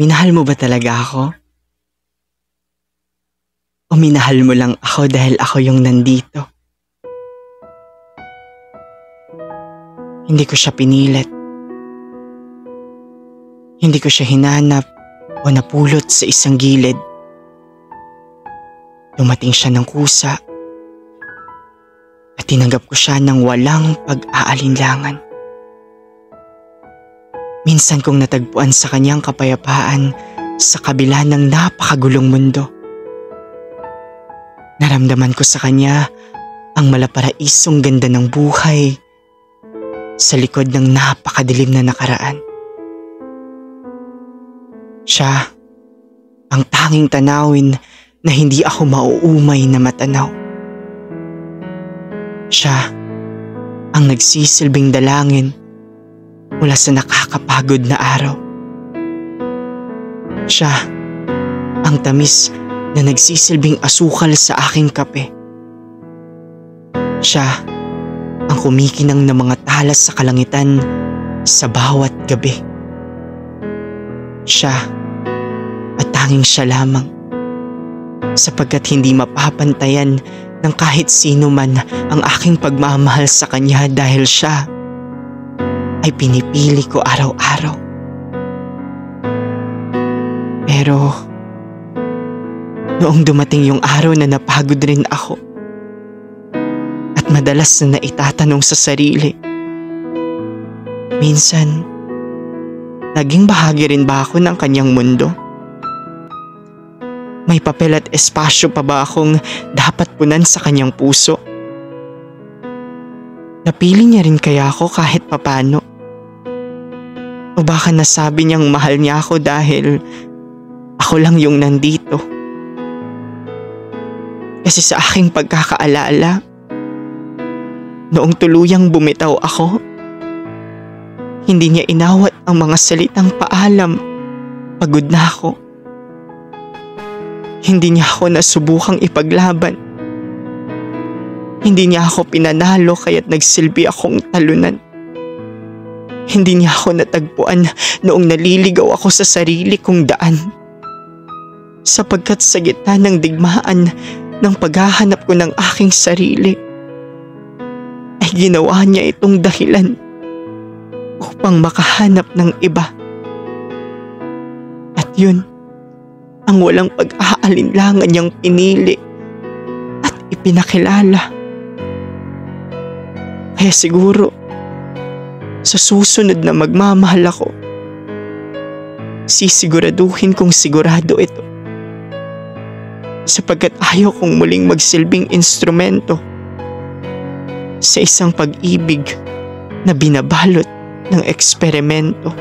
Minahal mo ba talaga ako? O minahal mo lang ako dahil ako yung nandito? Hindi ko siya pinilit. Hindi ko siya hinanap o napulot sa isang gilid. Dumating siya ng kusa at tinanggap ko siya ng walang pag-aalinlangan. Minsan kong natagpuan sa kanyang kapayapaan sa kabila ng napakagulong mundo. Naramdaman ko sa kanya ang malaparaisong ganda ng buhay sa likod ng napakadilim na nakaraan. Siya ang tanging tanawin na hindi ako mauumay na matanaw. Siya ang nagsisilbing dalangin mula sa nakakapagod na araw. Siya ang tamis na nagsisilbing asukal sa aking kape. Siya ang kumikinang ng mga talas sa kalangitan sa bawat gabi. Siya at tanging siya lamang, sapagkat hindi mapapantayan ng kahit sino man ang aking pagmamahal sa kanya dahil siya ay pinipili ko araw-araw. Pero noong dumating yung araw na napagod rin ako at madalas na naitatanong sa sarili, minsan, naging bahagi rin ba ako ng kanyang mundo? May papel at espasyo pa ba akong dapat punan sa kanyang puso? Napili niya rin kaya ako kahit papano? O baka nasabi niyang mahal niya ako dahil ako lang yung nandito? Kasi sa aking pagkakaalala, noong tuluyang bumitaw ako, hindi niya inawat ang mga salitang paalam, pagod na ako. Hindi niya ako nasubukang ipaglaban. Hindi niya ako pinanalo kaya't nagsilbi akong talunan. Hindi niya ako natagpuan noong naliligaw ako sa sarili kong daan. Sapagkat sa gitna ng digmaan ng paghahanap ko ng aking sarili, ay ginawa niya itong dahilan upang makahanap ng iba. At yun, ang walang pag-aalinlangan niyang pinili at ipinakilala. Kaya siguro, sa susunod na magmamahal ako, sisiguraduhin kong sigurado ito. Sapagkat ayaw kong muling magsilbing instrumento sa isang pag-ibig na binabalot ng eksperimento.